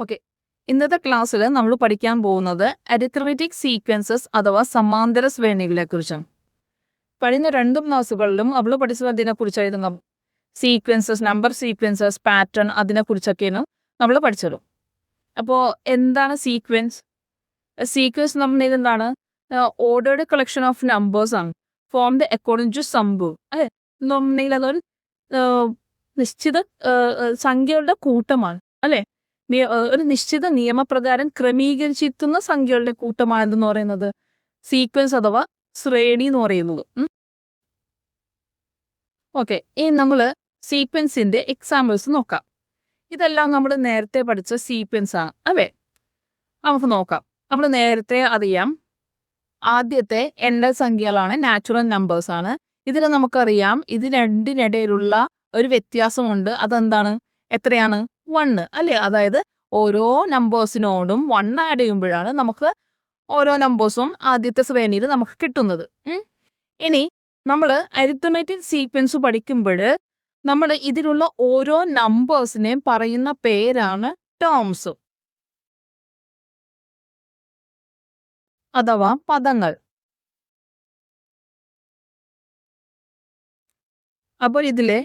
Okay. ഇന്നത്തെ ക്ലാസ്സിൽ നമ്മൾ പഠിക്കാൻ പോകുന്നത് അരിത്മെറ്റിക് സീക്വൻസസ് അഥവാ സമാന്തര ശ്രേണികളെ കുറിച്ചാണ്. കഴിഞ്ഞ 2 ക്ലാസ്സുകളിലും നമ്മൾ പഠിച്ചത് അതിനെക്കുറിച്ചായിരുന്നു. സീക്വൻസസ്, നമ്പർ സീക്വൻസസ്, പാറ്റേൺ, അതിനെക്കുറിച്ചൊക്കെയാണ് നമ്മൾ പഠിച്ചത്. അപ്പോൾ എന്താണ് സീക്വൻസ്? സീക്വൻസ് എന്ന് പറഞ്ഞാൽ എന്താണ്? ഓർഡേർഡ് കളക്ഷൻ ഓഫ് നമ്പേഴ്സ് ആണ്, ഫോംഡ് അക്കോർഡിംഗ് ടു സംഭവം. എന്നുണ്ടെങ്കിൽ അതൊരു നിശ്ചിത സംഖ്യകളുടെ കൂട്ടമാണ്, അല്ലേ? ഒരു നിശ്ചിത നിയമപ്രകാരം ക്രമീകരിച്ചിരിക്കുന്ന സംഖ്യകളുടെ കൂട്ടമാണെന്ന് പറയുന്നത് സീക്വൻസ് അഥവാ ശ്രേണി എന്ന് പറയുന്നത്. ഓക്കെ, ഇനി നമ്മൾ സീക്വൻസിന്റെ എക്സാമ്പിൾസ് നോക്കാം. ഇതെല്ലാം നമ്മൾ നേരത്തെ പഠിച്ച സീക്വൻസ് ആണ്, അല്ലേ? നമുക്ക് നോക്കാം. നമ്മൾ നേരത്തെ അറിയാം, ആദ്യത്തെ എണ്ണൽ സംഖ്യകളാണ്, നാച്ചുറൽ നമ്പേഴ്സ് ആണ്. ഇതിൽ നമുക്കറിയാം ഇത് രണ്ടിനിടയിലുള്ള ഒരു വ്യത്യാസമുണ്ട്. അതെന്താണ്? എത്രയാണ്? 1, അല്ലേ? അതായത് ഓരോ നമ്പേഴ്സിനോടും 1 ആഡ് ചെയ്യുമ്പോഴാണ് നമുക്ക് ഓരോ നമ്പേഴ്സും ആദ്യത്തെ ശ്രേണിയിൽ നമുക്ക് കിട്ടുന്നത്. ഇനി നമ്മൾ അരിത്മെറ്റിക് സീക്വൻസ് പഠിക്കുമ്പോൾ നമ്മൾ ഇതിലുള്ള ഓരോ നമ്പേഴ്സിനെയും പറയുന്ന പേരാണ് ടേംസ് അഥവാ പദങ്ങൾ. അപ്പോൾ ഇതിലെ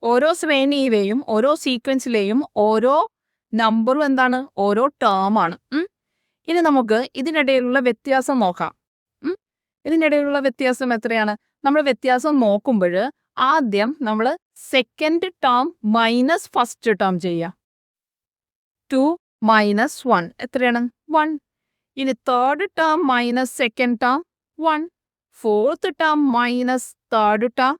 ഓരോ ശ്രേണിയിലെയും ഓരോ സീക്വൻസിലെയും ഓരോ നമ്പറും എന്താണ്? ഓരോ ടേമാണ്. ഇനി നമുക്ക് ഇതിനിടയിലുള്ള വ്യത്യാസം നോക്കാം. ഇതിനിടയിലുള്ള വ്യത്യാസം എത്രയാണ്? നമ്മൾ വ്യത്യാസം നോക്കുമ്പോൾ ആദ്യം നമ്മൾ second term minus first term ചെയ്യുക. 2 മൈനസ് 1 എത്രയാണ്? 1. ഇനി third term minus second term 1. Fourth term minus third term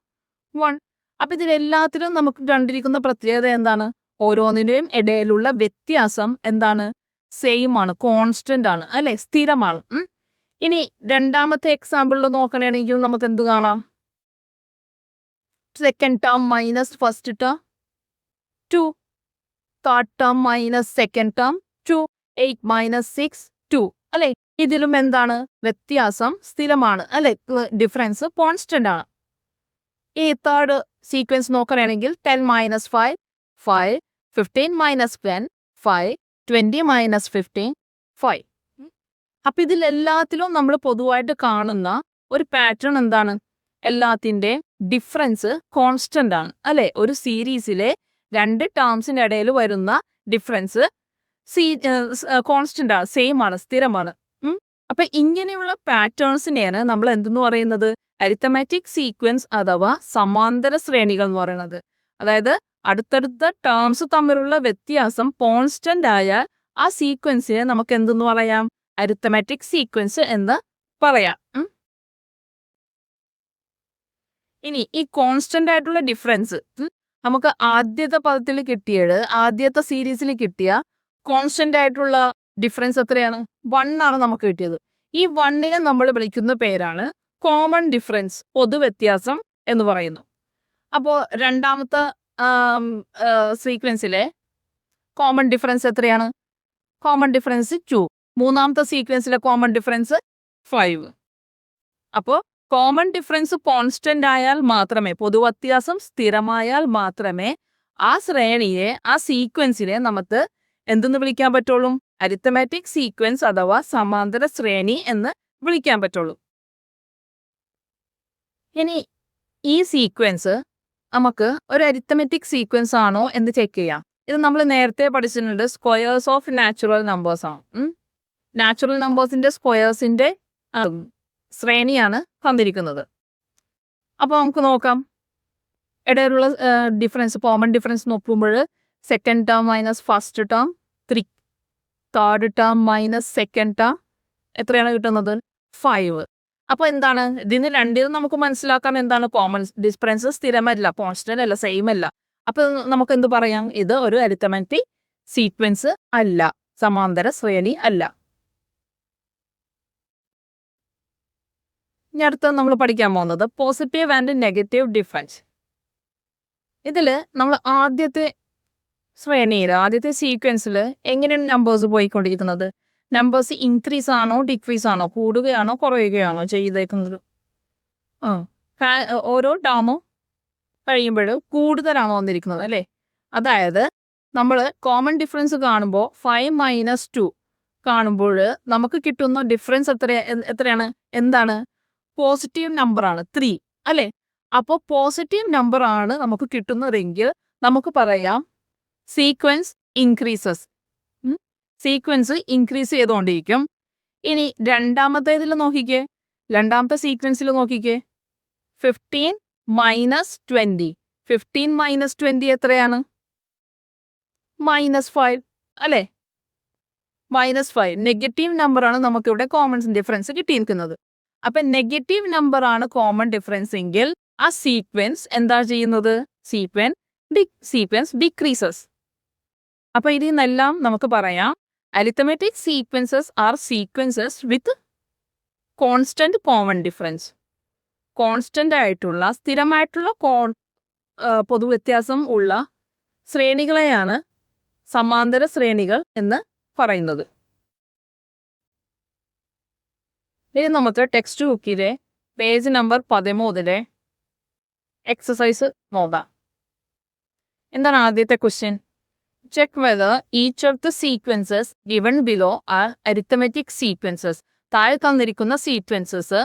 1. അപ്പൊ ഇതിലെല്ലാത്തിലും നമുക്ക് കണ്ടിരിക്കുന്ന പ്രത്യേകത എന്താണ്? ഓരോന്നിന്റെയും ഇടയിലുള്ള വ്യത്യാസം എന്താണ്? സെയിം ആണ്, കോൺസ്റ്റന്റ് ആണ്, അല്ലെ? സ്ഥിരമാണ്. ഇനി രണ്ടാമത്തെ എക്സാമ്പിളിൽ നോക്കണമെങ്കിൽ നമുക്ക് എന്ത് കാണാം? Second term minus first term 2. Third term minus second term 2. 8 minus 6 2, അല്ലെ? ഇതിലും എന്താണ്? വ്യത്യാസം സ്ഥിരമാണ്, അല്ലെ? ഡിഫറൻസ് കോൺസ്റ്റന്റ് ആണ്. ഈ തേർഡ് സീക്വൻസ് നോക്കുകയാണെങ്കിൽ 10 മൈനസ് 5 5, 15 മൈനസ് 10 5, 20 മൈനസ് 15 5. അപ്പൊ ഇതിലെല്ലാത്തിലും നമ്മൾ പൊതുവായിട്ട് കാണുന്ന ഒരു പാറ്റേൺ എന്താണ്? എല്ലാത്തിൻ്റെ ഡിഫറൻസ് കോൺസ്റ്റന്റ് ആണ്, അല്ലെ? ഒരു സീരീസിലെ 2 ടേംസിന്റെ ഇടയിൽ വരുന്ന ഡിഫറൻസ് കോൺസ്റ്റന്റ് ആണ്, സെയിം ആണ്, സ്ഥിരമാണ്. അപ്പൊ ഇങ്ങനെയുള്ള പാറ്റേൺസിനെയാണ് നമ്മൾ എന്തെന്ന് പറയുന്നത്? അരിത്മെറ്റിക് സീക്വൻസ് അഥവാ സമാന്തര ശ്രേണികൾ എന്ന് പറയുന്നത്. അതായത് അടുത്തടുത്ത ടേംസ് തമ്മിലുള്ള വ്യത്യാസം കോൺസ്റ്റന്റ് ആയാൽ ആ സീക്വൻസിനെ നമുക്ക് എന്തെന്ന് പറയാം? അരിത്മെറ്റിക് സീക്വൻസ് എന്ന് പറയാം. ഇനി ഈ കോൺസ്റ്റന്റ് ആയിട്ടുള്ള ഡിഫറൻസ് നമുക്ക് ആദ്യത്തെ പദത്തിൽ കിട്ടിയത്, ആദ്യത്തെ സീരീസിൽ കിട്ടിയ കോൺസ്റ്റന്റ് ആയിട്ടുള്ള ഡിഫറൻസ് എത്രയാണ്? 1 ആണ് നമുക്ക് കിട്ടിയത്. ഈ 1നെ നമ്മൾ വിളിക്കുന്ന പേരാണ് കോമൺ ഡിഫറൻസ്, പൊതുവ്യത്യാസം എന്ന് പറയുന്നു. അപ്പോൾ രണ്ടാമത്തെ സീക്വൻസിലെ കോമൺ ഡിഫറൻസ് എത്രയാണ്? Common difference 2. മൂന്നാമത്തെ സീക്വൻസിലെ കോമൺ ഡിഫറൻസ് 5. അപ്പോൾ കോമൺ ഡിഫറൻസ് കോൺസ്റ്റന്റ് ആയാൽ മാത്രമേ, പൊതുവ്യത്യാസം സ്ഥിരമായാൽ മാത്രമേ ആ ശ്രേണിയെ, ആ സീക്വൻസിനെ നമുക്ക് എന്തെന്ന് വിളിക്കാൻ പറ്റുള്ളൂ? അരിത്മെറ്റിക് സീക്വൻസ് അഥവാ സമാന്തര ശ്രേണി എന്ന് വിളിക്കാൻ പറ്റുള്ളൂ. ഇനി ഈ സീക്വൻസ് നമുക്ക് ഒരു അരിത്മെറ്റിക് സീക്വൻസ് ആണോ എന്ന് ചെക്ക് ചെയ്യാം. ഇത് നമ്മൾ നേരത്തെ പഠിച്ചിട്ടുണ്ട്, സ്ക്വയേഴ്സ് ഓഫ് നാച്ചുറൽ നമ്പേഴ്സ് ആണ്. നാച്ചുറൽ നമ്പേഴ്സിന്റെ സ്ക്വയേഴ്സിന്റെ ശ്രേണിയാണ് തന്നിരിക്കുന്നത്. അപ്പോൾ നമുക്ക് നോക്കാം. ഇടയിലുള്ള ഡിഫറൻസ്, കോമൺ ഡിഫറൻസ് നോക്കുമ്പോൾ second term minus first term 3, third term minus second term എത്രയാണ് കിട്ടുന്നത്? 5. അപ്പോൾ എന്താണ്? ഇതിന് രണ്ടിനും നമുക്ക് മനസ്സിലാക്കാൻ എന്താണ്? കോമൺ ഡിഫറൻസ് സ്ഥിരമല്ല, കോൺസ്റ്റന്റ് അല്ല, സെയിം അല്ല. അപ്പൊ നമുക്ക് എന്ത് പറയാം? ഇത് ഒരു അരിത്മെറ്റിക് സീക്വൻസ് അല്ല, സമാന്തര ശ്രേണി അല്ല. ഇനി അടുത്ത നമ്മൾ പഠിക്കാൻ പോകുന്നത് പോസിറ്റീവ് ആൻഡ് നെഗറ്റീവ് ഡിഫറൻസ്. ഇതിൽ നമ്മൾ ആദ്യത്തെ ശ്രേണിയിൽ, ആദ്യത്തെ സീക്വൻസിൽ എങ്ങനെയാണ് നമ്പേഴ്സ് പോയിക്കൊണ്ടിരിക്കുന്നത്? നമ്പേഴ്സ് ഇൻക്രീസ് ആണോ ഡിക്രീസ് ആണോ, കൂടുകയാണോ കുറയുകയാണോ ചെയ്തേക്കുന്നത്? ഓരോ ടേമും കഴിയുമ്പോൾ കൂടുതലാണോ വന്നിരിക്കുന്നത്, അല്ലേ? അതായത് നമ്മൾ കോമൺ ഡിഫറൻസ് കാണുമ്പോൾ 5 മൈനസ് 2 കാണുമ്പോൾ നമുക്ക് കിട്ടുന്ന ഡിഫറൻസ് എത്രയാണ്? എന്താണ്? പോസിറ്റീവ് നമ്പറാണ് 3 അല്ലേ? അപ്പോൾ പോസിറ്റീവ് നമ്പർ ആണ് നമുക്ക് കിട്ടുന്നതെങ്കിൽ നമുക്ക് പറയാം സീക്വൻസ് ഇൻക്രീസസ്. സീക്വൻസ് ഇൻക്രീസ് ചെയ്തുകൊണ്ടിരിക്കും. ഇനി രണ്ടാമത്തേതിൽ നോക്കിക്കേ, രണ്ടാമത്തെ സീക്വൻസിൽ നോക്കിക്കേ, 15 മൈനസ് 20. 15 മൈനസ് 20 എത്രയാണ്? -5 അല്ലേ? -5 നെഗറ്റീവ് നമ്പറാണ് നമുക്കിവിടെ കോമൺ ഡിഫറൻസ് കിട്ടിയിരിക്കുന്നത്. അപ്പൊ നെഗറ്റീവ് നമ്പർ ആണ് കോമൺ ഡിഫറൻസ് എങ്കിൽ ആ സീക്വൻസ് എന്താ ചെയ്യുന്നത്? Sequence decreases. അപ്പൊ ഇതിൽ നിന്നെല്ലാം നമുക്ക് പറയാം arithmetic sequences are sequences with constant common difference. Constant ആയിട്ടുള്ള സ്ഥിരമായിട്ടുള്ള പൊതുവ്യത്യാസം ഉള്ള ശ്രേണികളെയാണ് സമാന്തര ശ്രേണികൾ എന്ന് പറയുന്നത്. ഇനി നമുക്ക് ടെക്സ്റ്റ് ബുക്കിലെ പേജ് നമ്പർ 13 എക്സസൈസ് നോക്കാം. എന്താണ് ആദ്യത്തെ question? Check whether each of the sequences given below are arithmetic sequences. താഴെ തന്നിരിക്കുന്ന സീക്വൻസസ്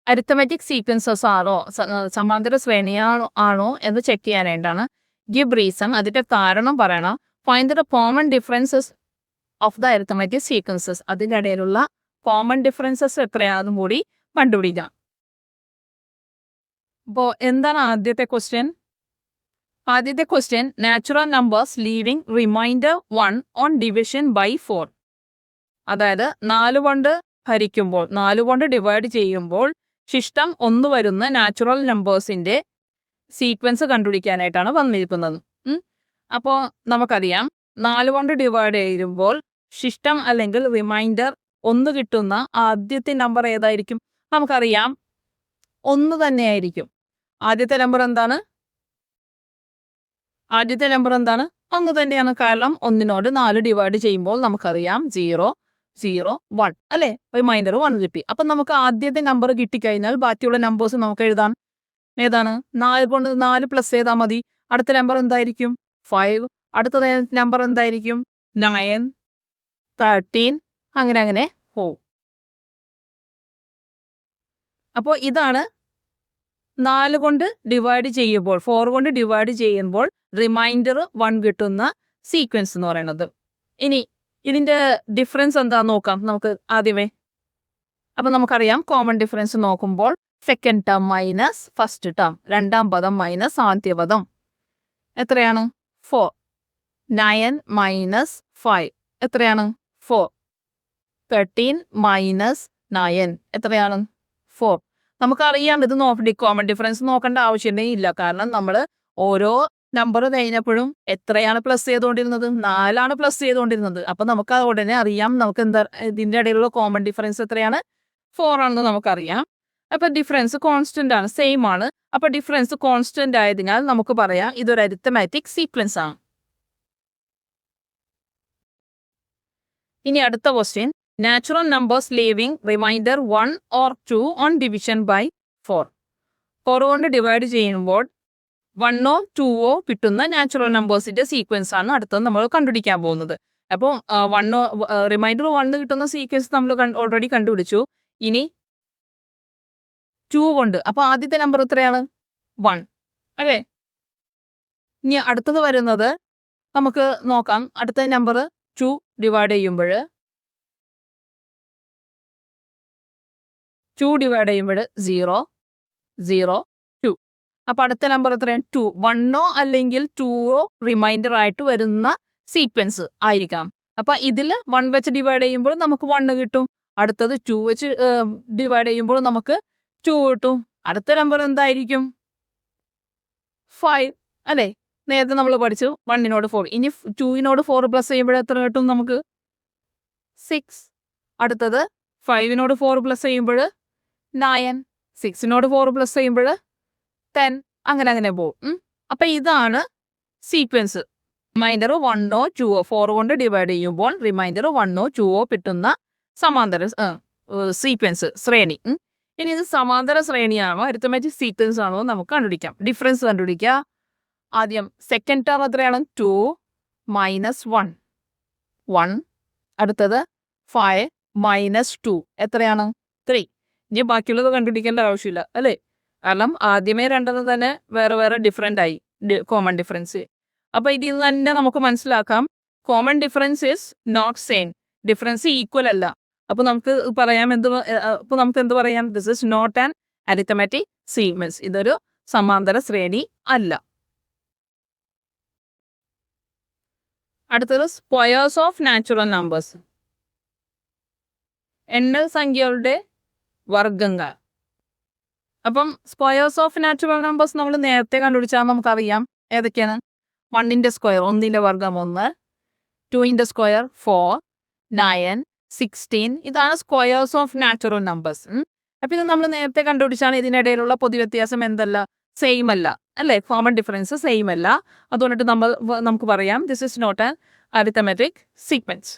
അരിത്തമെറ്റിക് സീക്വൻസസ് ആണോ, സമാന്തര ശ്രേണിയാണോ എന്ന് ചെക്ക് ചെയ്യാനായിട്ടാണ്. ഗിവ് റീസൺ, അതിന്റെ കാരണം പറയണം. Find the common differences of the arithmetic sequences, അതിൻ്റെ ഇടയിലുള്ള കോമൺ ഡിഫറൻസസ് എത്രയാണെന്നും കൂടി കണ്ടുപിടിക്കാം. അപ്പോൾ എന്താണ് ആദ്യത്തെ ക്വസ്റ്റ്യൻ? ആദ്യത്തെ question natural numbers leaving remainder 1 on division by 4. അതായത് 4 കൊണ്ട് ഹരിക്കുമ്പോൾ, 4 കൊണ്ട് ഡിവൈഡ് ചെയ്യുമ്പോൾ ശിഷ്ടം 1 വരുന്ന നാച്ചുറൽ നമ്പേഴ്സിന്റെ സീക്വൻസ് കണ്ടുപിടിക്കാനായിട്ടാണ് വന്നിരിക്കുന്നത്. അപ്പോൾ നമുക്കറിയാം 4 കൊണ്ട് ഡിവൈഡ് ചെയ്യുമ്പോൾ ശിഷ്ടം അല്ലെങ്കിൽ റിമൈൻഡർ 1 കിട്ടുന്ന ആദ്യത്തെ നമ്പർ ഏതായിരിക്കും? നമുക്കറിയാം 1 തന്നെയായിരിക്കും. ആദ്യത്തെ നമ്പർ എന്താണ്? 1 തന്നെയാണ്. കാരണം 1നോട് 4 ഡിവൈഡ് ചെയ്യുമ്പോൾ നമുക്കറിയാം 0, 0, 1 അല്ലേ? റിമൈൻഡർ 1 കിട്ടി. അപ്പം നമുക്ക് ആദ്യത്തെ നമ്പർ കിട്ടിക്കഴിഞ്ഞാൽ ബാക്കിയുള്ള നമ്പേഴ്സ് നമുക്ക് എഴുതാം. ഏതാണ്? 4 കൊണ്ട് 4 പ്ലസ് ചെയ്താൽ മതി. അടുത്ത നമ്പർ എന്തായിരിക്കും? 5. അടുത്ത നമ്പർ എന്തായിരിക്കും? 9, 13 അങ്ങനെ പോവും. അപ്പോൾ ഇതാണ് 4 കൊണ്ട് ഡിവൈഡ് ചെയ്യുമ്പോൾ, 4 കൊണ്ട് ഡിവൈഡ് ചെയ്യുമ്പോൾ റിമൈൻഡർ 1 കിട്ടുന്ന സീക്വൻസ് എന്ന് പറയുന്നത്. ഇനി ഇതിന്റെ ഡിഫറൻസ് എന്താ നോക്കാം നമുക്ക് ആദ്യമേ. അപ്പൊ നമുക്കറിയാം കോമൺ ഡിഫറൻസ് നോക്കുമ്പോൾ second term minus first term, രണ്ടാം പദം മൈനസ് ആദ്യ പദം എത്രയാണ്? 4. 9 മൈനസ് 5 എത്രയാണ്? 4. 13 മൈനസ് 9 എത്രയാണ്? 4. നമുക്കറിയാം ഇത് കോമൺ ഡിഫറൻസ് നോക്കേണ്ട ആവശ്യമേ ഇല്ല. കാരണം നമ്മൾ ഓരോ നമ്പർ കഴിഞ്ഞപ്പോഴും എത്രയാണ് പ്ലസ് ചെയ്തുകൊണ്ടിരുന്നത്? 4 പ്ലസ് ചെയ്തുകൊണ്ടിരുന്നത്. അപ്പൊ നമുക്ക് ഉടനെ അറിയാം നമുക്ക് എന്താ ഇതിന്റെ ഇടയിലുള്ള കോമൺ ഡിഫറൻസ് എത്രയാണ്? 4 ആണെന്ന് നമുക്കറിയാം. അപ്പൊ ഡിഫറൻസ് കോൺസ്റ്റന്റ് ആണ്, സെയിം ആണ്. അപ്പൊ ഡിഫറൻസ് കോൺസ്റ്റന്റ് ആയതിനാൽ നമുക്ക് പറയാം ഇതൊരു അരിത്തമാറ്റിക് സീക്വൻസ് ആണ്. ഇനി അടുത്ത question, natural numbers leaving remainder 1 or 2 on division by 4. 4 കൊണ്ട് ഡിവൈഡ് ചെയ്യുമ്പോൾ 1 or 2 കിട്ടുന്ന നാച്ചുറൽ നമ്പേഴ്സിന്റെ സീക്വൻസ് ആണ് അടുത്തത് നമ്മൾ കണ്ടുപിടിക്കാൻ പോകുന്നത്. അപ്പോൾ റിമൈൻഡർ 1 കിട്ടുന്ന സീക്വൻസ് നമ്മൾ ഓൾറെഡി കണ്ടുപിടിച്ചു. ഇനി 2 കൊണ്ട്, അപ്പൊ ആദ്യത്തെ നമ്പർ എത്രയാണ്? 1 അല്ലേ? ഇനി അടുത്തത് വരുന്നത് നമുക്ക് നോക്കാം. അടുത്ത നമ്പർ 2 ഡിവൈഡ് ചെയ്യുമ്പോൾ 0, 0, 2. അപ്പൊ അടുത്ത നമ്പർ എത്രയാണ്? 2. 1 അല്ലെങ്കിൽ 2 റിമൈൻഡർ ആയിട്ട് വരുന്ന സീക്വൻസ് ആയിരിക്കാം. അപ്പൊ ഇതിൽ 1 വെച്ച് ഡിവൈഡ് ചെയ്യുമ്പോൾ നമുക്ക് 1 കിട്ടും. അടുത്തത് 2 വെച്ച് ഡിവൈഡ് ചെയ്യുമ്പോൾ നമുക്ക് 2 കിട്ടും. അടുത്ത നമ്പർ എന്തായിരിക്കും? 5 അല്ലേ? നേരത്തെ നമ്മൾ പഠിച്ചു 1നോട് 4. ഇനി 2നോട് 4 പ്ലസ് ചെയ്യുമ്പോൾ എത്ര കിട്ടും നമുക്ക്? 6. അടുത്തത് 5നോട് 4 പ്ലസ് ചെയ്യുമ്പോൾ 9, 6നോട് 4 പ്ലസ് ചെയ്യുമ്പോൾ 10 അങ്ങനെ പോകും. അപ്പൊ ഇതാണ് സീക്വൻസ്. റിമൈൻഡർ 1 or 2 4 കൊണ്ട് ഡിവൈഡ് ചെയ്യുമ്പോൾ റിമൈൻഡർ 1 or 2 കിട്ടുന്ന സമാന്തര സീക്വൻസ് ശ്രേണി. ഇനി ഇത് സമാന്തര ശ്രേണിയാണോ അരിത്തമാറ്റിക് സീക്വൻസ് ആണോ നമുക്ക് കണ്ടുപിടിക്കാം. ഡിഫറൻസ് കണ്ടുപിടിക്കുക. ആദ്യം സെക്കൻഡ് ടേം എത്രയാണ് 2 മൈനസ് 1 1. അടുത്തത് 5 മൈനസ് 2 എത്രയാണ് 3. ഇനി ബാക്കിയുള്ളത് കണ്ടുപിടിക്കേണ്ട ആവശ്യമില്ല അല്ലേ, കാരണം ആദ്യമേ രണ്ടെണ്ണം തന്നെ വേറെ വേറെ ഡിഫറെൻ്റ് ആയി കോമൺ ഡിഫറൻസ്. അപ്പോൾ ഇതിൽ നിന്ന് തന്നെ നമുക്ക് മനസ്സിലാക്കാം common difference is not same, difference equal അല്ല. അപ്പോൾ നമുക്ക് പറയാം എന്ത് പറയാം, this is not an arithmetic sequence, ഇതൊരു സമാന്തര ശ്രേണി അല്ല. അടുത്തത് സ്ക്വയേഴ്സ് ഓഫ് നാച്ചുറൽ നമ്പേഴ്സ്, എണ്ണൽ സംഖ്യകളുടെ വർഗങ്ങൾ. അപ്പം സ്ക്വയേഴ്സ് ഓഫ് നാച്ചുറൽ നമ്പേഴ്സ് നമ്മൾ നേരത്തെ കണ്ടുപിടിച്ചാൽ നമുക്കറിയാം ഏതൊക്കെയാണ്. 1ന്റെ സ്ക്വയർ 1ന്റെ വർഗം 1, 2ന്റെ സ്ക്വയർ 4, 9, 16. ഇതാണ് സ്ക്വയേഴ്സ് ഓഫ് നാച്ചുറൽ നമ്പേഴ്സ്. അപ്പം ഇത് നമ്മൾ നേരത്തെ കണ്ടുപിടിച്ചാണ്. ഇതിനിടയിലുള്ള പൊതുവ്യത്യാസം എന്തല്ല, സെയിം അല്ല അല്ലേ, കോമൺ ഡിഫറൻസ് സെയിം അല്ല. അതുകൊണ്ടിട്ട് നമുക്ക് പറയാം this is not an arithmetic sequence.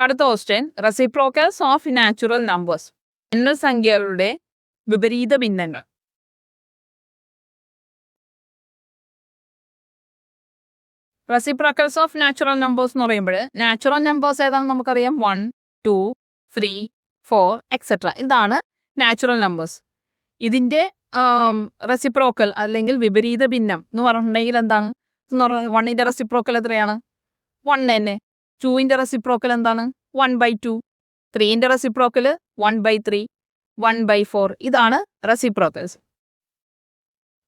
അടുത്ത question, reciprocals of natural numbers, എണ്ണൽ സംഖ്യകളുടെ വിപരീത ഭിന്നങ്ങൾ. റെസിപ്രോക്കൽസ് ഓഫ് നാച്ചുറൽ നമ്പേഴ്സ് എന്ന് പറയുമ്പോൾ നാച്ചുറൽ നമ്പേഴ്സ് ഏതാണെന്ന് നമുക്കറിയാം, 1, 2, 3, 4 എക്സെട്ര. ഇതാണ് നാച്ചുറൽ നമ്പേഴ്സ്. ഇതിൻ്റെ റെസിപ്രോക്കൽ അല്ലെങ്കിൽ വിപരീത ഭിന്നം എന്ന് പറഞ്ഞിട്ടുണ്ടെങ്കിൽ എന്താണ് എന്ന് പറഞ്ഞാൽ 1ന്റെ റെസിപ്രോക്കൽ എത്രയാണ് 1 തന്നെ. 2ന്റെ റെസിപ്രോക്കൽ എന്താണ് 1/2. 3ന്റെ റെസിപ്രോക്കൽ 1/3, 1/4. ഇതാണ് റെസിപ്രോക്കൽസ്.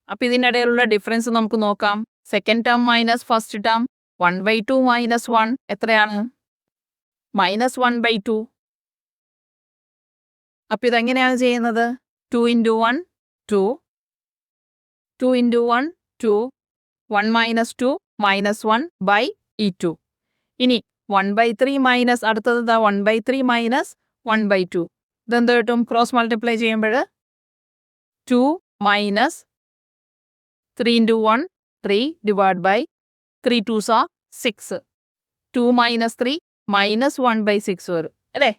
അപ്പം ഇതിനിടയിലുള്ള ഡിഫറൻസ് നമുക്ക് നോക്കാം. Second term minus first term 1/2 minus 1 എത്രയാണ് -1/2. അപ്പം ഇതെങ്ങനെയാണ് ചെയ്യുന്നത്, 2 × 1 2, 2 × 1 2, 1 - 2 -1/2. ഇനി 1/3 മൈനസ് അടുത്തത് 1/3 മൈനസ് 1/2. ഇതെന്ത് കിട്ടും, ക്രോസ് മൾട്ടിപ്ലൈ ചെയ്യുമ്പോൾ 2 മൈനസ് 3 × 1 3 / 3 2s are 6. 2 - 3 -1/6 വരും അല്ലേ.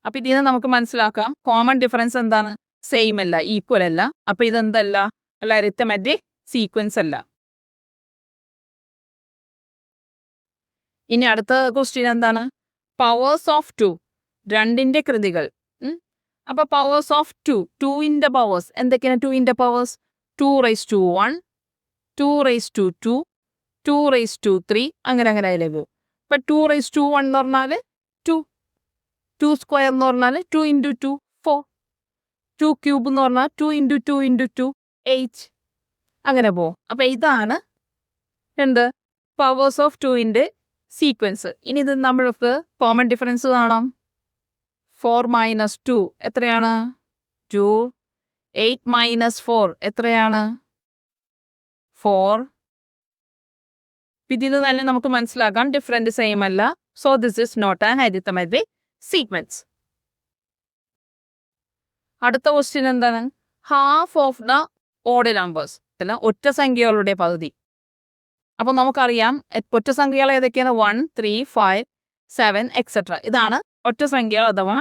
അപ്പം ഇതിൽ നിന്ന് നമുക്ക് മനസ്സിലാക്കാം കോമൺ ഡിഫറൻസ് എന്താണ്, സെയിം അല്ല, ഈക്വൽ അല്ല. അപ്പം ഇതെന്തല്ല, അല്ല അരിത്തമാറ്റിക് സീക്വൻസ് അല്ല. ഇനി അടുത്ത ക്വസ്റ്റ്യൻ എന്താണ്, പവേഴ്സ് ഓഫ് 2, 2ന്റെ കൃതികൾ. അപ്പോൾ പവേഴ്സ് ഓഫ് 2, 2ന്റെ പവേഴ്സ് എന്തൊക്കെയാണ്, 2ന്റെ പവേഴ്സ് 2^1, 2^2, 2^3 അങ്ങനെ അതിലേക്ക്. ഇപ്പം 2^1 എന്ന് പറഞ്ഞാൽ 2, 2 സ്ക്വയർ എന്ന് പറഞ്ഞാൽ 2 × 2 4, 2 ക്യൂബ് എന്ന് പറഞ്ഞാൽ 2 × 2 × 2 8 അങ്ങനെ പോകും. അപ്പം ഇതാണ് എന്ത് പവേഴ്സ് ഓഫ് 2ന്റെ സീക്വൻസ്. ഇനി ഇത് നമ്മൾക്ക് കോമൺ ഡിഫറൻസ് കാണാം. 4 - 2 എത്രയാണ് 2, 8 - 4 എത്രയാണ് 4. ഇതിൽ തന്നെ നമുക്ക് മനസ്സിലാക്കാം ഡിഫറൻറ്റ് സെയിം അല്ല. So this is not an arithmetic sequence. അടുത്ത ക്വസ്റ്റ്യൻ എന്താണ്, half of the odd numbers, അല്ല ഒറ്റ സംഖ്യകളുടെ പകുതി. അപ്പോൾ നമുക്കറിയാം ഒറ്റ സംഖ്യകൾ ഏതൊക്കെയാണ് 1, 3, 5, 7 എക്സെട്ര. ഇതാണ് ഒറ്റ സംഖ്യകൾ അഥവാ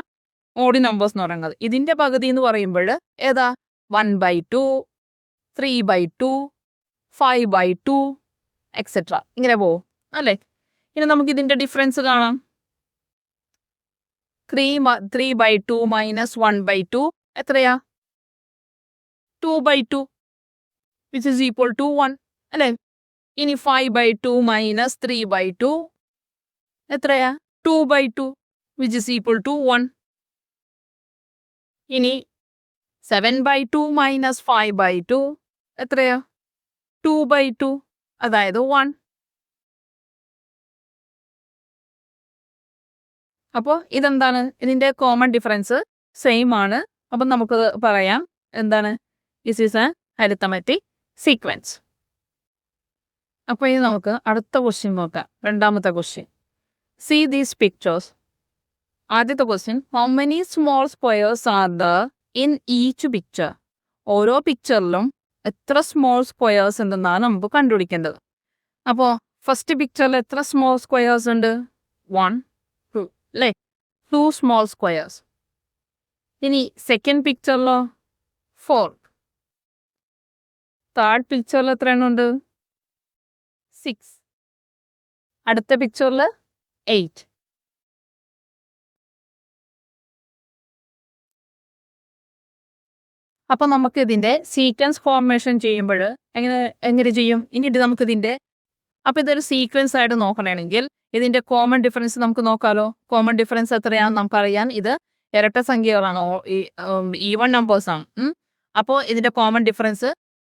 ഓഡ് നമ്പേഴ്സ് എന്ന് പറയുന്നത്. ഇതിൻ്റെ പകുതി എന്ന് പറയുമ്പോൾ ഏതാ 1/2, 3/2, 5/2 എക്സെട്ര ഇങ്ങനെ പോകും അല്ലേ. ഇനി നമുക്ക് ഇതിൻ്റെ ഡിഫറൻസ് കാണാം. 3/2 -1/2 എത്രയാ 2/2 which is equal to 1 അല്ലേ. ഇനി 5/2 - 3/2 എത്രയാ 2/2 which is equal to 1. ഇനി 7/2 - 5/2 എത്രയാ 2/2 അതായത് 1. അപ്പോൾ ഇതെന്താണ്, ഇതിൻ്റെ കോമൺ ഡിഫറൻസ് സെയിം ആണ്. അപ്പം നമുക്ക് പറയാം എന്താണ്, this is an arithmetic sequence. അപ്പോൾ ഇനി നമുക്ക് അടുത്ത ക്വസ്റ്റ്യൻ നോക്കാം. രണ്ടാമത്തെ ക്വസ്റ്റ്യൻ, സീ ദീസ് പിക്ചേഴ്സ്. ആദ്യത്തെ question, how many small squares are there in each picture. ഓരോ പിക്ചറിലും എത്ര സ്മോൾ സ്ക്വയേഴ്സ് ഉണ്ടെന്നാണ് നമുക്ക് കണ്ടുപിടിക്കേണ്ടത്. അപ്പോൾ ഫസ്റ്റ് പിക്ചറിൽ എത്ര സ്മോൾ സ്ക്വയേഴ്സ് ഉണ്ട് 1, 2 അല്ലേ, 2 സ്മോൾ സ്ക്വയേഴ്സ്. ഇനി സെക്കൻഡ് പിക്ചറിലോ 4. തേർഡ് പിക്ചറിൽ എത്ര എണ്ണം ഉണ്ട്? 6. അടുത്ത പിക്ചറിൽ 8. അപ്പൊ നമുക്ക് ഇതിന്റെ സീക്വൻസ് ഫോർമേഷൻ ചെയ്യുമ്പോൾ എങ്ങനെ ചെയ്യും? ഇനി ഇത് നമുക്ക് ഇതിന്റെ അപ്പൊ ഇതൊരു സീക്വൻസ് ആയിട്ട് നോക്കണമെങ്കിൽ ഇതിന്റെ കോമൺ ഡിഫറൻസ് നമുക്ക് നോക്കാലോ. കോമൺ ഡിഫറൻസ് എത്രയാണെന്ന് നമുക്കറിയാം. ഇത് ഇരട്ട സംഖ്യകളാണ്, ഈവൺ നമ്പേഴ്സ് ആണ്. അപ്പോൾ ഇതിന്റെ കോമൺ ഡിഫറൻസ്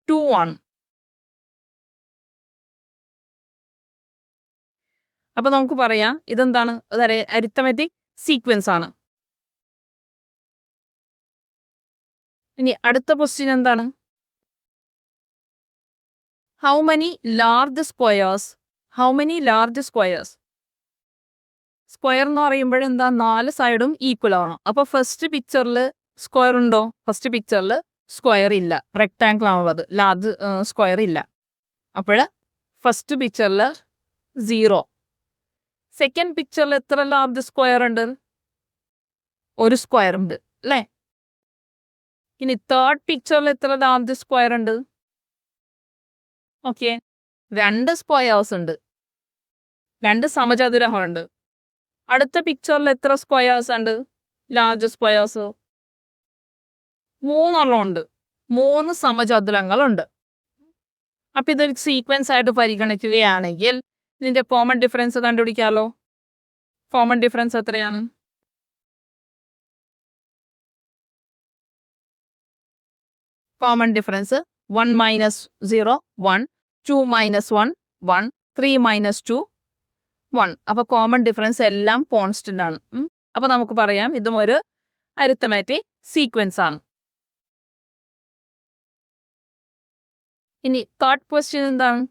2 ആണ്. അപ്പൊ നമുക്ക് പറയാം ഇതെന്താണ്? അത് അരിത്തമെറ്റിക് സീക്വൻസ് ആണ്. ഇനി അടുത്ത ക്വസ്റ്റ്യൻ എന്താണ്? How many large squares? Square എന്ന് പറയുമ്പോൾ എന്താ? 4 സൈഡും ഈക്വൽ ആണ്. അപ്പൊ ഫസ്റ്റ് പിക്ചറിൽ സ്ക്വയർ ഉണ്ടോ? ഫസ്റ്റ് പിക്ചറിൽ സ്ക്വയർ ഇല്ല, റെക്ടാങ്കിൾ ആണുള്ളത്, ലാർജ് സ്ക്വയർ ഇല്ല. അപ്പോൾ ഫസ്റ്റ് പിക്ചറിൽ 0. സെക്കൻഡ് പിക്ചറിൽ എത്ര ലാർജ് സ്ക്വയർ ഉണ്ട്? ഒരു സ്ക്വയർ ഉണ്ട് അല്ലേ? ഇനി തേർഡ് പിക്ചറിൽ എത്ര ലാർജ് സ്ക്വയർ ഉണ്ട്? ഓക്കെ, 2 സ്ക്വയേഴ്സ് ഉണ്ട്, 2 സമചതുരങ്ങളുണ്ട്. അടുത്ത പിക്ചറിൽ എത്ര സ്ക്വയേഴ്സ് ഉണ്ട്? ലാർജ് സ്ക്വയേഴ്സ് 3 ഉണ്ട്, 3 സമചതുരങ്ങളുണ്ട്. അപ്പൊ ഇതൊരു സീക്വൻസ് ആയിട്ട് പരിഗണിക്കുകയാണെങ്കിൽ ഇതിന്റെ കോമൺ ഡിഫറൻസ് കണ്ടുപിടിക്കാമല്ലോ. കോമൺ ഡിഫറൻസ് എത്രയാണ്? Common difference 1 minus 0 1, 2 minus 1 1, 3 minus 2 1. അപ്പൊ കോമൺ ഡിഫറൻസ് എല്ലാം കോൺസ്റ്റന്റ് ആണ്. അപ്പൊ നമുക്ക് പറയാം ഇതും ഒരു അരിത്തമാറ്റിക് സീക്വൻസ് ആണ്. ഇനി തേർഡ് ക്വസ്റ്റ്യൻ എന്താണ്?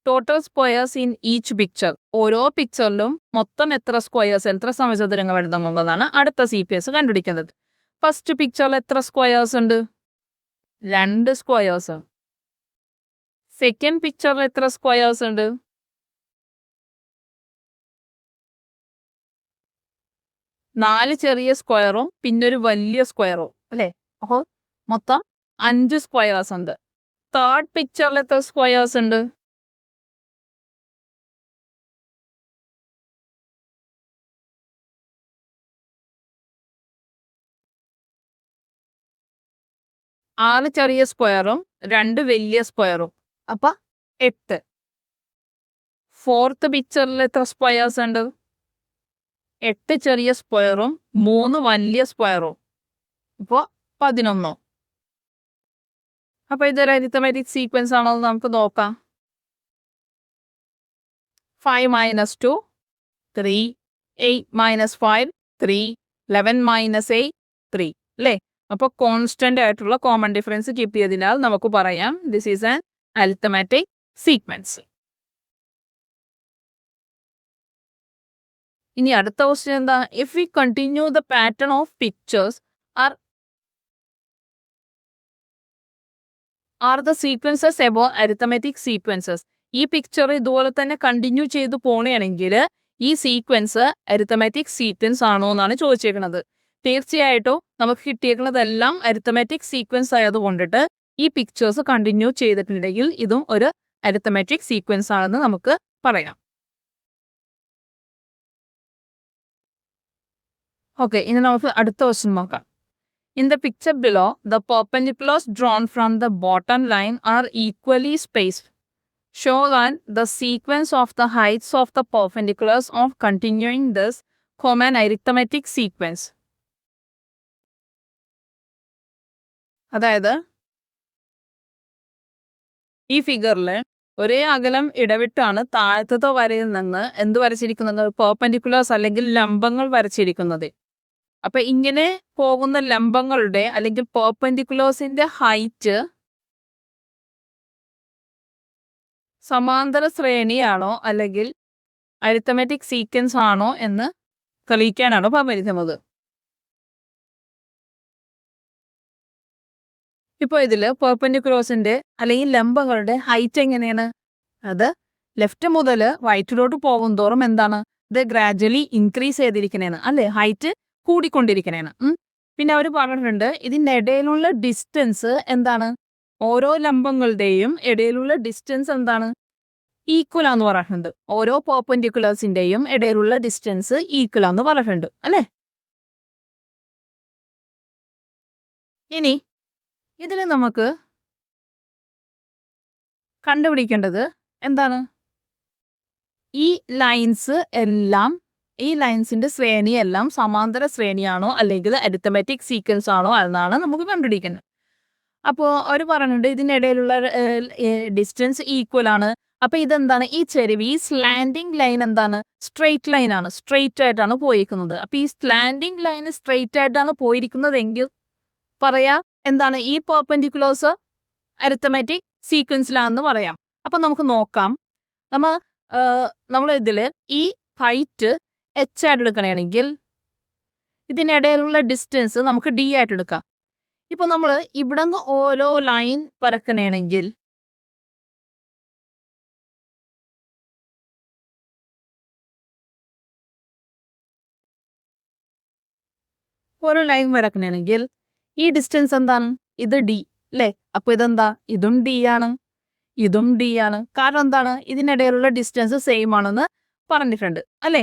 Total squares in each picture. ഓരോ പിക്ചറിലും മൊത്തം എത്ര സ്ക്വയേഴ്സ്, എത്ര സമചതുരങ്ങൾ എഴുതുന്നതാണ് അടുത്ത CPS കണ്ടുപിടിക്കുന്നത്. ഫസ്റ്റ് പിക്ചറിൽ എത്ര സ്ക്വയേഴ്സ് ഉണ്ട്? 2 സ്ക്വയേഴ്സ്. സെക്കൻഡ് പിക്ചറിൽ എത്ര സ്ക്വയേഴ്സ് ഉണ്ട്? 4 ചെറിയ സ്ക്വയറും പിന്നെ ഒരു വലിയ സ്ക്വയറും അല്ലേ? അപ്പോൾ മൊത്തം 5 സ്ക്വയേഴ്സ് ഉണ്ട്. തേർഡ് പിക്ചറിൽ എത്ര സ്ക്വയേഴ്സ് ഉണ്ട്? 6 ചെറിയ സ്ക്വയറും 2 വലിയ സ്ക്വയറും, അപ്പൊ 8. ഫോർത്ത് പിക്ചറിൽ എത്ര സ്ക്വയേഴ്സ് ഉണ്ട്? 8 ചെറിയ സ്ക്വയറും 3 വലിയ സ്ക്വയറും, ഇപ്പോ 11. അപ്പൊ ഇതൊരു അരിത്തമാറ്റിക് സീക്വൻസ് ആണോ എന്ന് നമുക്ക് നോക്കാം. 5 മൈനസ് 2 3, 8 മൈനസ് 5 3, 11 മൈനസ് 8 3 അല്ലേ? അപ്പോൾ കോൺസ്റ്റന്റ് ആയിട്ടുള്ള കോമൺ ഡിഫറൻസ് കിട്ടിയതിനാൽ നമുക്ക് പറയാം this is an arithmetic sequence. ഇനി അടുത്ത ക്വസ്റ്റ്യൻ എന്താ? If we continue the pattern of pictures are the sequences above arithmetic sequences. ഈ പിക്ചർ ഇതുപോലെ തന്നെ കണ്ടിന്യൂ ചെയ്തു പോവുകയാണെങ്കിൽ ഈ സീക്വൻസ് അരിത്തമാറ്റിക് സീക്വൻസ് ആണോ എന്നാണ് ചോദിച്ചേക്കുന്നത്. തീർച്ചയായിട്ടും നമുക്ക് കിട്ടിയേക്കുന്നതെല്ലാം അരിത്തമാറ്റിക് സീക്വൻസ് ആയതുകൊണ്ടിട്ട് ഈ പിക്ചേഴ്സ് കണ്ടിന്യൂ ചെയ്തിട്ടുണ്ടെങ്കിൽ ഇതും ഒരു അരിത്തമാറ്റിക് സീക്വൻസ് ആണെന്ന് നമുക്ക് പറയാം. ഓക്കെ, ഇനി നമുക്ക് അടുത്ത ക്വസ്റ്റ്യൻ നോക്കാം. In the picture below, the perpendiculars drawn from the bottom line are equally spaced. Show that the sequence of the heights of the perpendiculars of continuing this form an arithmetic sequence. അതായത് ഈ ഫിഗറിൽ ഒരേ അകലം ഇടവിട്ടാണ് താഴത്തെ വരയിൽ നിന്ന് എന്ത് വരച്ചിരിക്കുന്നത്? Perpendiculars അല്ലെങ്കിൽ ലംബങ്ങൾ വരച്ചിരിക്കുന്നത്. അപ്പൊ ഇങ്ങനെ പോകുന്ന ലംബങ്ങളുടെ അല്ലെങ്കിൽ പെർപെൻഡിക്കുലേഴ്സിന്റെ ഹൈറ്റ് സമാന്തര ശ്രേണിയാണോ അല്ലെങ്കിൽ അരിത്തമാറ്റിക് സീക്വൻസ് ആണോ എന്ന് തെളിയിക്കാനാണ് പറഞ്ഞിരിക്കുന്നത്. ഇപ്പോൾ ഇതില് പെർപെൻഡിക്കുലേഴ്സിന്റെ അല്ലെങ്കിൽ ലംബങ്ങളുടെ ഹൈറ്റ് എങ്ങനെയാണ്? അത് ലെഫ്റ്റ് മുതൽ റൈറ്റിലോട്ട് പോകും തോറും എന്താണ്? ഇത് ഗ്രാജുവലി ഇൻക്രീസ് ചെയ്തിരിക്കുന്നതാണ് അല്ലേ? ഹൈറ്റ് കൂടിക്കൊണ്ടിരിക്കണേന്ന്. പിന്നെ അവർ പറഞ്ഞിട്ടുണ്ട് ഇതിന്റെ ഇടയിലുള്ള ഡിസ്റ്റൻസ് എന്താണ്, ഓരോ ലംബങ്ങളുടെയും ഇടയിലുള്ള ഡിസ്റ്റൻസ് എന്താണ്, ഈക്വൽ ആന്ന് പറഞ്ഞിട്ടുണ്ട്. ഓരോ പെർപെൻഡിക്കുലേഴ്സിന്റെയും ഇടയിലുള്ള ഡിസ്റ്റൻസ് ഈക്വൽ ആന്ന് പറഞ്ഞിട്ടുണ്ട് അല്ലെ. ഇനി ഇതിൽ നമുക്ക് കണ്ടുപിടിക്കേണ്ടത് എന്താണ്, ഈ ലൈൻസ് എല്ലാം, ഈ ലൈൻസിന്റെ ശ്രേണി എല്ലാം സമാന്തര ശ്രേണിയാണോ അല്ലെങ്കിൽ അരിത്തമെറ്റിക് സീക്വൻസ് ആണോ എന്നാണ് നമുക്ക് കണ്ടുപിടിക്കുന്നത്. അപ്പോൾ അവർ പറഞ്ഞിട്ടുണ്ട് ഇതിനിടയിലുള്ള ഡിസ്റ്റൻസ് ഈക്വൽ ആണ്. അപ്പൊ ഇതെന്താണ്, ഈ ചെരിവ്, ഈ സ്ലാൻഡിങ് ലൈൻ എന്താണ്, സ്ട്രെയിറ്റ് ലൈൻ ആണ്, സ്ട്രെയിറ്റ് ആയിട്ടാണ് പോയിരിക്കുന്നത്. അപ്പൊ ഈ സ്ലാൻഡിങ് ലൈൻ സ്ട്രെയിറ്റ് ആയിട്ടാണ് പോയിരിക്കുന്നതെങ്കിൽ പറയാ എന്താണ്, ഈ പെർപെൻഡിക്കുലേഴ്സ് അരിത്തമെറ്റിക് സീക്വൻസിലാണെന്ന് പറയാം. അപ്പൊ നമുക്ക് നോക്കാം. നമ്മൾ ഇതില് ഈ ഹൈറ്റ് എച്ച് ആയിട്ട് എടുക്കണമെങ്കിൽ ഇതിനിടയിലുള്ള ഡിസ്റ്റൻസ് നമുക്ക് ഡി ആയിട്ട് എടുക്കാം. ഇപ്പൊ നമ്മൾ ഇവിടെ നിന്ന് ഓരോ ലൈൻ വരക്കണമെങ്കിൽ ഈ ഡിസ്റ്റൻസ് എന്താണ്, ഇത് ഡി അല്ലേ. അപ്പൊ ഇതെന്താ, ഇതും ഡി ആണ്, ഇതും ഡി ആണ്. കാരണം എന്താണ്, ഇതിനിടയിലുള്ള ഡിസ്റ്റൻസ് സെയിം ആണെന്ന് പറഞ്ഞിട്ടുണ്ട് അല്ലെ.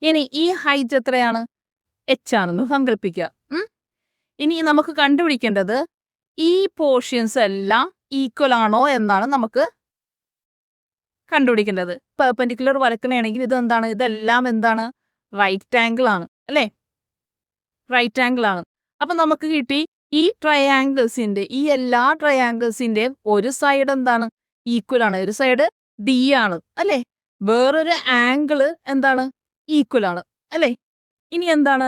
ഇനി ഈ ഹൈറ്റ് എത്രയാണ്, എച്ച് ആണെന്ന് സങ്കല്പിക്കുക. ഇനി നമുക്ക് കണ്ടുപിടിക്കേണ്ടത് ഈ പോർഷൻസ് എല്ലാം ഈക്വൽ ആണോ എന്നാണ് നമുക്ക് കണ്ടുപിടിക്കേണ്ടത്. പെർപെൻഡിക്കുലർ വരക്കണമെങ്കിൽ ഇത് എന്താണ്, ഇതെല്ലാം എന്താണ്, റൈറ്റ് ആംഗിൾ ആണ് അല്ലെ, റൈറ്റ് ആംഗിൾ ആണ്. അപ്പൊ നമുക്ക് കിട്ടി ഈ ട്രയാംഗിൾസിന്റെ, ഈ എല്ലാ ട്രയാംഗിൾസിന്റെ ഒരു സൈഡ് എന്താണ്, ഈക്വൽ ആണ്, ഒരു സൈഡ് ഡി ആണ് അല്ലെ, വേറൊരു ആംഗിള് എന്താണ്, ഈക്വൽ ആണ് അല്ലെ. ഇനി എന്താണ്,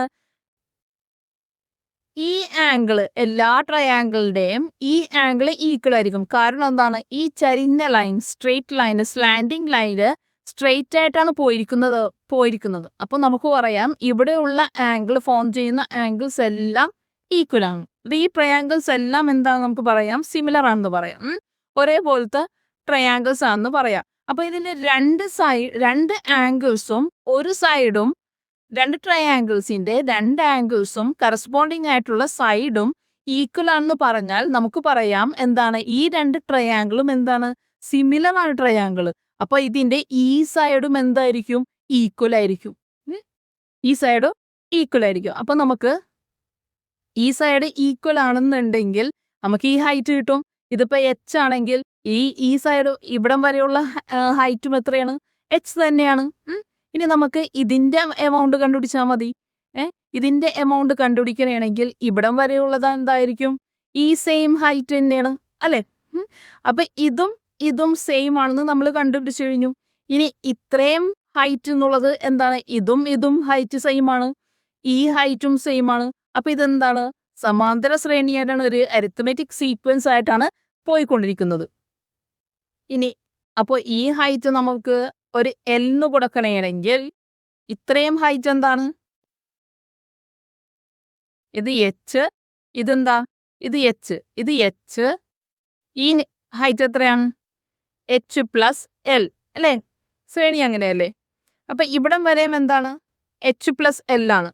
ഈ ആംഗിള്, എല്ലാ ട്രയാംഗിളിന്റെയും ഈ ആംഗിള് ഈക്വൽ ആയിരിക്കും. കാരണം എന്താണ്, ഈ ചരിഞ്ഞ line, straight line, slanting line straight ആയിട്ടാണ് പോയിരിക്കുന്നത്. അപ്പൊ നമുക്ക് പറയാം ഇവിടെയുള്ള ആംഗിൾ ഫോം ചെയ്യുന്ന ആംഗിൾസ് എല്ലാം ഈക്വൽ ആണ്. ഈ ട്രയാംഗിൾസ് എല്ലാം എന്താണെന്ന് നമുക്ക് പറയാം, സിമിലർ ആണെന്ന് പറയാം, ഒരേപോലത്തെ ട്രയാംഗിൾസ് ആണെന്ന് പറയാം. അപ്പൊ ഇതിന്റെ രണ്ട് ആംഗിൾസും ഒരു സൈഡും, രണ്ട് ട്രയാംഗിൾസിന്റെ രണ്ട് ആംഗിൾസും കറസ്പോണ്ടിങ് ആയിട്ടുള്ള സൈഡും ഈക്വൽ ആണെന്ന് പറഞ്ഞാൽ നമുക്ക് പറയാം എന്താണ്, ഈ രണ്ട് ട്രയാംഗിളും എന്താണ്, സിമിലർ ആണ് ട്രയാംഗിൾ. അപ്പൊ ഇതിന്റെ ഈ സൈഡും എന്തായിരിക്കും, ഈക്വൽ ആയിരിക്കും, ഈ സൈഡും ഈക്വൽ ആയിരിക്കും. അപ്പൊ നമുക്ക് ഈ സൈഡ് ഈക്വൽ ആണെന്നുണ്ടെങ്കിൽ നമുക്ക് ഈ ഹൈറ്റ് കിട്ടും. ഇതിപ്പോ എച്ച് ആണെങ്കിൽ ഈ സൈഡ് ഇവിടം വരെയുള്ള ഹൈറ്റും എത്രയാണ്, എച്ച് തന്നെയാണ്. ഇനി നമുക്ക് ഇതിന്റെ എമൗണ്ട് കണ്ടുപിടിച്ചാൽ മതി. ഇതിന്റെ എമൗണ്ട് കണ്ടുപിടിക്കണമെങ്കിൽ ഇവിടം വരെയുള്ളത് എന്തായിരിക്കും, ഈ സെയിം ഹൈറ്റ് തന്നെയാണ് അല്ലെ. അപ്പൊ ഇതും സെയിം ആണെന്ന് നമ്മൾ കണ്ടുപിടിച്ചു കഴിഞ്ഞു. ഇനി ഇത്രയും ഹൈറ്റ് എന്നുള്ളത് എന്താണ്, ഇതും ഹൈറ്റ് സെയിം ആണ്, ഈ ഹൈറ്റും സെയിം ആണ്. അപ്പൊ ഇതെന്താണ്, സമാന്തര ശ്രേണിയായിട്ടാണ്, ഒരു അരിത്തമെറ്റിക് സീക്വൻസ് ആയിട്ടാണ് പോയിക്കൊണ്ടിരിക്കുന്നത്. ഇനി അപ്പോൾ ഈ ഹൈറ്റ് നമുക്ക് ഒരു എൽ എന്ന് കൊടുക്കണമെങ്കിൽ ഇത്രയും ഹൈറ്റ് എന്താണ്, ഇത് എച്ച്, ഇതെന്താ, ഇത് എച്ച്, ഈ ഹൈറ്റ് എത്രയാണ്, എച്ച് പ്ലസ് എൽ അല്ലേ, ശ്രേണി അങ്ങനെയല്ലേ. അപ്പൊ ഇവിടം വരെയും എന്താണ്, എച്ച് പ്ലസ് എൽ ആണ്.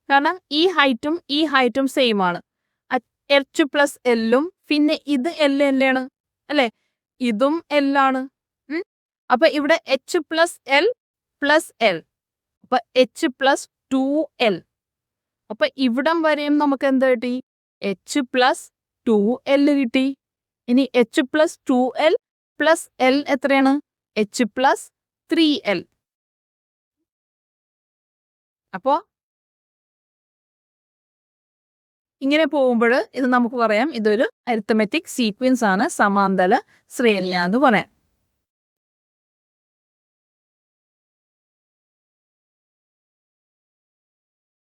കാരണം ഈ ഹൈറ്റും സെയിം ആണ്, എച്ച് പ്ലസ് എല്ലും, പിന്നെ ഇത് എൽ ആണ് അല്ലെ, ഇതും എൽ ആണ്. അപ്പൊ ഇവിടെ H plus L plus L, അപ്പൊ എച്ച് പ്ലസ് 2L. അപ്പൊ ഇവിടം വരെയും നമുക്ക് എന്ത് കിട്ടി, എച്ച് പ്ലസ് 2L കിട്ടി. ഇനി H plus 2L plus L എത്രയാണ്, എച്ച് പ്ലസ് 3L. അപ്പോ ഇങ്ങനെ പോകുമ്പോൾ ഇത് നമുക്ക് പറയാം ഇതൊരു അരിത്തമെറ്റിക് സീക്വൻസ് ആണ്, സമാന്തര ശ്രേണിയാന്ന് പറയാം.